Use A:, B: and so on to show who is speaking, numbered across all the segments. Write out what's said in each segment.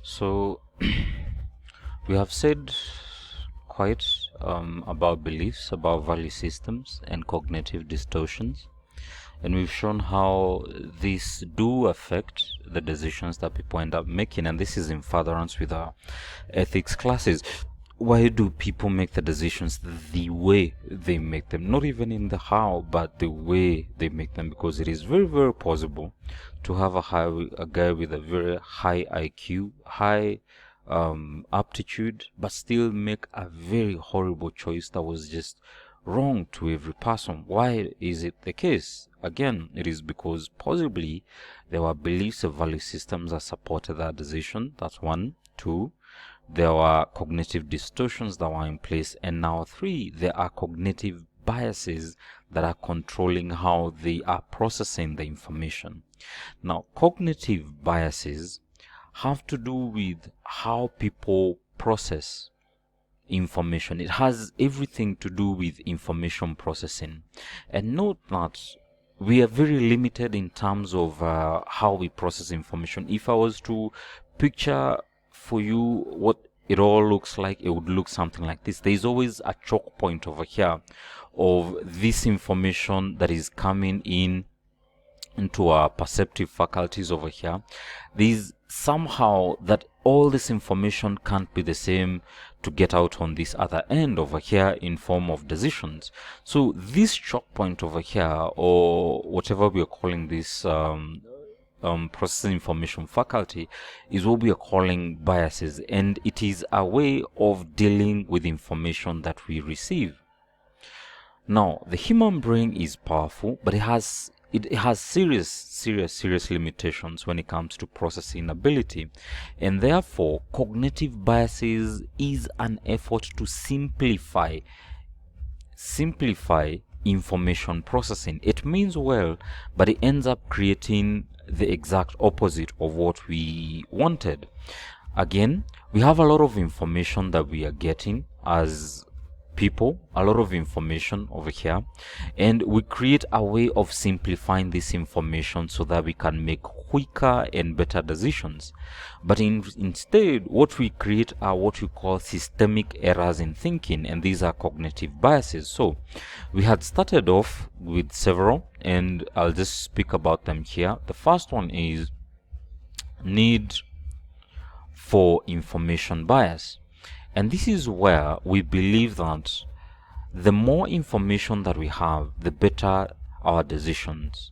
A: So we have said quite about beliefs, about value systems, and cognitive distortions, and we've shown how these do affect the decisions that people end up making, and this is in furtherance with our ethics classes. Why do people make the decisions the way they make them? Not even in the how, but the way they make them, because it is very, very possible to have a guy with a very high IQ, high aptitude, but still make a very horrible choice that was just wrong to every person. Why is it the case? Again, it is because possibly there were beliefs and value systems that supported that decision. That's one. Two, there were cognitive distortions that were in place. And now three, there are cognitive biases that are controlling how they are processing the information. Now, cognitive biases have to do with how people process information. It has everything to do with information processing. And note that we are very limited in terms of how we process information. If I was to picture for you what it all looks like, it would look something like this. There is always a choke point over here of this information that is coming in into our perceptive faculties over here. There's somehow that all this information can't be the same to get out on this other end over here in form of decisions. So this choke point over here, or whatever we are calling this processing information faculty, is what we are calling biases, and it is a way of dealing with information that we receive. Now, the human brain is powerful, but it has serious limitations when it comes to processing ability, and therefore cognitive biases is an effort to simplify information processing. It means well, but it ends up creating the exact opposite of what we wanted. Again, we have a lot of information that we are getting as people, a lot of information over here, and we create a way of simplifying this information so that we can make quicker and better decisions. But instead, what we create are what we call systemic errors in thinking, and these are cognitive biases. So we had started off with several, and I'll just speak about them here. The first one is need for information bias. And this is where we believe that the more information that we have, the better our decisions.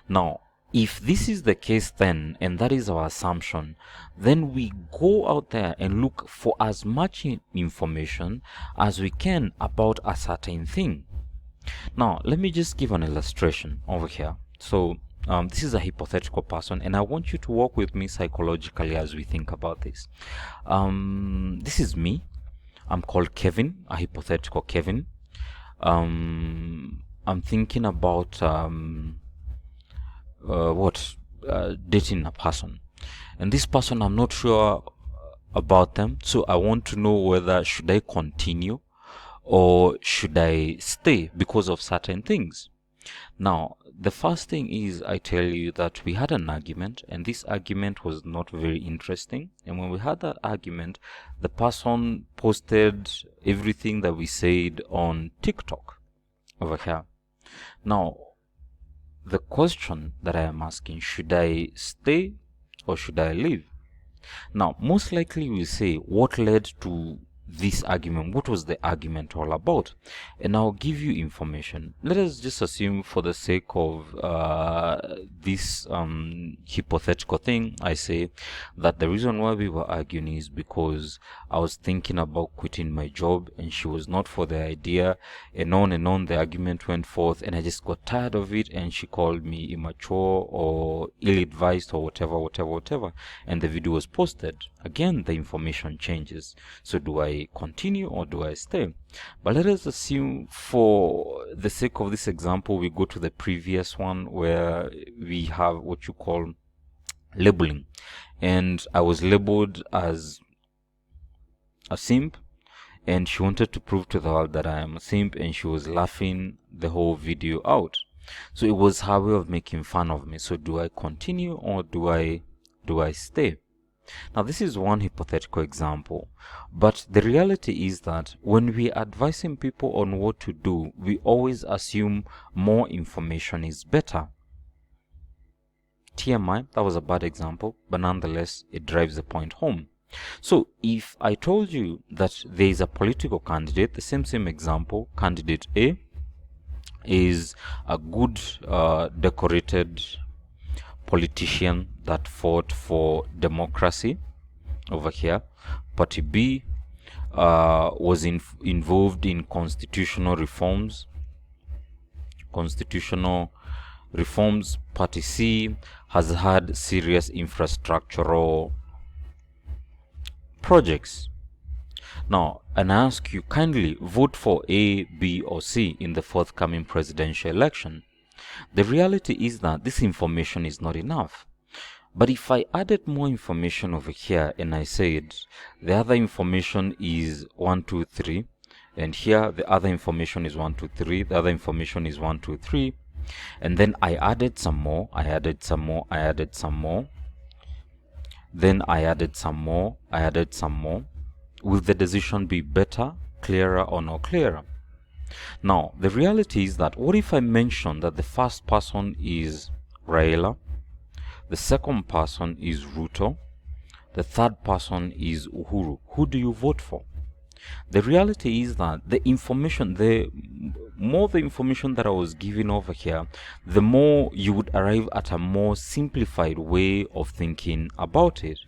A: Now, if this is the case then, and that is our assumption, then we go out there and look for as much information as we can about a certain thing. Now, let me just give an illustration over here. So, this is a hypothetical person, and I want you to work with me psychologically as we think about this. This is me. I'm called Kevin, a hypothetical Kevin. I'm thinking about dating a person, and this person I'm not sure about them, so I want to know whether should I continue or should I stay because of certain things. Now, the first thing is I tell you that we had an argument, and this argument was not very interesting. And when we had that argument, the person posted everything that we said on TikTok over here. Now, the question that I am asking, should I stay or should I leave? Now, most likely we'll say what led to this argument, what was the argument all about, and I'll give you information. Let us just assume, for the sake of this hypothetical thing, I say that the reason why we were arguing is because I was thinking about quitting my job and she was not for the idea, and on the argument went forth, and I just got tired of it, and she called me immature or ill-advised or whatever, and the video was posted. Again, the information changes. So do I continue or do I stay? But let us assume, for the sake of this example, we go to the previous one where we have what you call labeling, and I was labeled as a simp, and she wanted to prove to the world that I am a simp, and she was laughing the whole video out. So it was her way of making fun of me. So do I continue or do I stay? Now, this is one hypothetical example, but the reality is that when we are advising people on what to do, we always assume more information is better. TMI, that was a bad example, but nonetheless, it drives the point home. So, if I told you that there is a political candidate, the same example, candidate A is a good, decorated politician that fought for democracy over here. Party B was involved in constitutional reforms. Party C has had serious infrastructural projects. Now, and I ask you kindly vote for A, B, or C in the forthcoming presidential election. The reality is that this information is not enough. But if I added more information over here and I said the other information is 1, 2, 3, and here the other information is 1, 2, 3, the other information is 1, 2, 3, and then I added some more, then I added some more, will the decision be better, clearer, or not clearer? Now, the reality is that what if I mention that the first person is Raila, the second person is Ruto, the third person is Uhuru? Who do you vote for? The reality is that the more the information that I was giving over here, the more you would arrive at a more simplified way of thinking about it.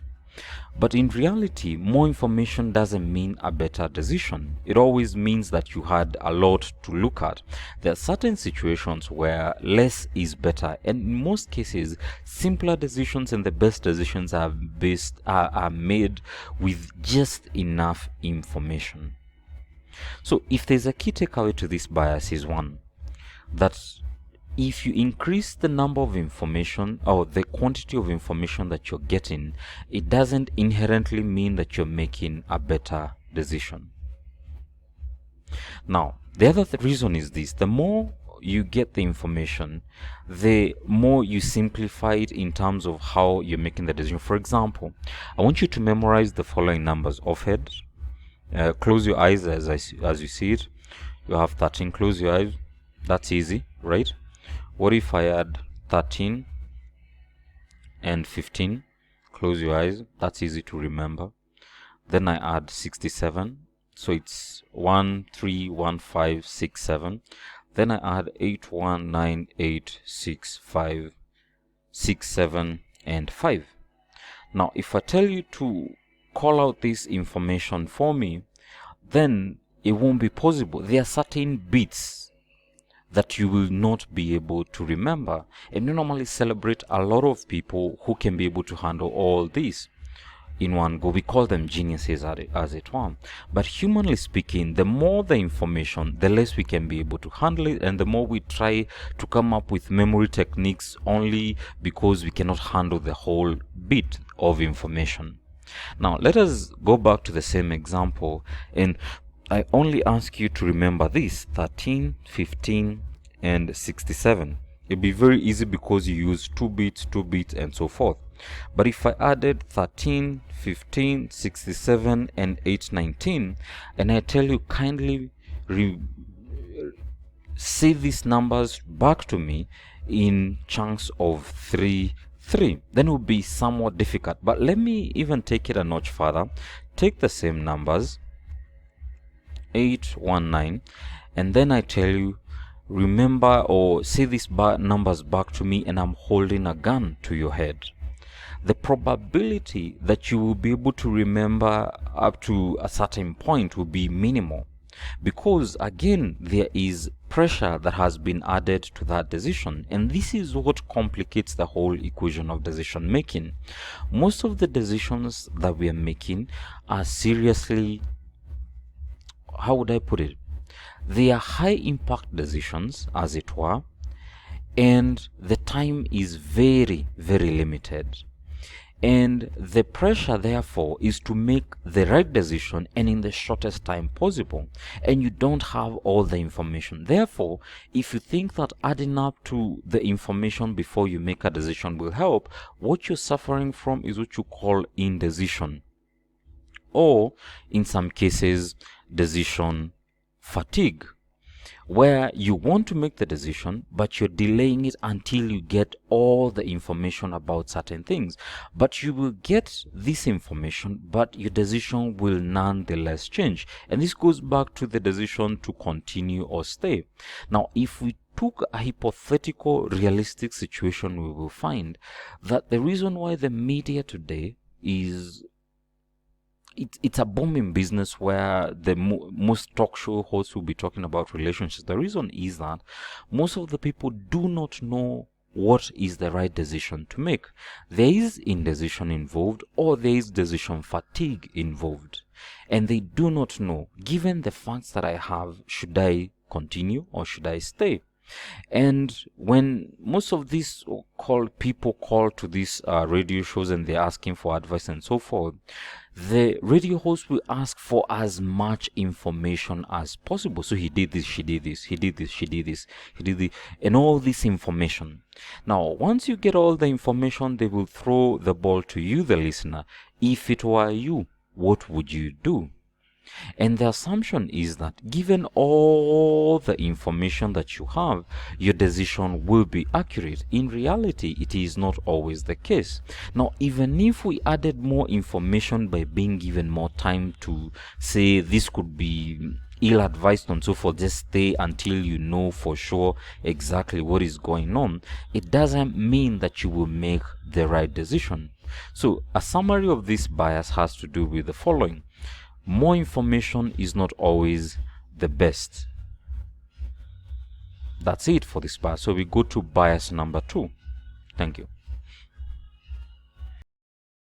A: But in reality, more information doesn't mean a better decision. It always means that you had a lot to look at. There are certain situations where less is better, and in most cases, simpler decisions and the best decisions are made with just enough information. So if there's a key takeaway to this bias is one, that if you increase the number of information or the quantity of information that you're getting, it doesn't inherently mean that you're making a better decision. Now, the other reason is this: the more you get the information, the more you simplify it in terms of how you're making the decision. For example, I want you to memorize the following numbers off head. Close your eyes as you see it. You have 13. Close your eyes. That's easy, right? What if I add 13 and 15? Close your eyes. That's easy to remember. Then I add 67. So it's 1, 3, 1, 5, 6, 7. Then I add 8, 1, 9, 8, 6, 5, 6, 7, and 5. Now, if I tell you to call out this information for me, then it won't be possible. There are certain bits that you will not be able to remember, and you normally celebrate a lot of people who can be able to handle all this in one go. We call them geniuses as it were. But humanly speaking, the more the information, the less we can be able to handle it, and the more we try to come up with memory techniques only because we cannot handle the whole bit of information. Now, let us go back to the same example, and I only ask you to remember this: 13, 15, and 67. It'll be very easy because you use 2 bits, and so forth. But if I added 13, 15, 67, and 819, and I tell you kindly say these numbers back to me in chunks of 3, 3, then it will be somewhat difficult. But let me even take it a notch further. Take the same numbers, 819, and then I tell you remember or say these numbers back to me, and I'm holding a gun to your head. The probability that you will be able to remember up to a certain point will be minimal, because again there is pressure that has been added to that decision, and this is what complicates the whole equation of decision making. Most of the decisions that we are making are seriously, how would I put it, they are high impact decisions as it were, and the time is very, very limited. And the pressure, therefore, is to make the right decision and in the shortest time possible. And you don't have all the information. Therefore, if you think that adding up to the information before you make a decision will help, what you're suffering from is what you call indecision. Or, in some cases, decision fatigue, where you want to make the decision, but you're delaying it until you get all the information about certain things. But you will get this information, but your decision will nonetheless change. And this goes back to the decision to continue or stay. Now, if we took a hypothetical, realistic situation, we will find that the reason why the media today is it's a booming business where the most talk show hosts will be talking about relationships. The reason is that most of the people do not know what is the right decision to make. There is indecision involved, or there is decision fatigue involved, and they do not know, given the facts that I have, should I continue or should I stay? And when most of these people call to these radio shows and they're asking for advice and so forth, the radio host will ask for as much information as possible. So he did this, she did this, he did this, she did this, he did this, and all this information. Now, once you get all the information, they will throw the ball to you, the listener. If it were you, what would you do? And the assumption is that given all the information that you have, your decision will be accurate. In reality, it is not always the case. Now, even if we added more information by being given more time to say this could be ill-advised and so forth, just stay until you know for sure exactly what is going on, it doesn't mean that you will make the right decision. So, a summary of this bias has to do with the following. More information is not always the best. That's it for this bias. So we go to bias number 2. Thank you.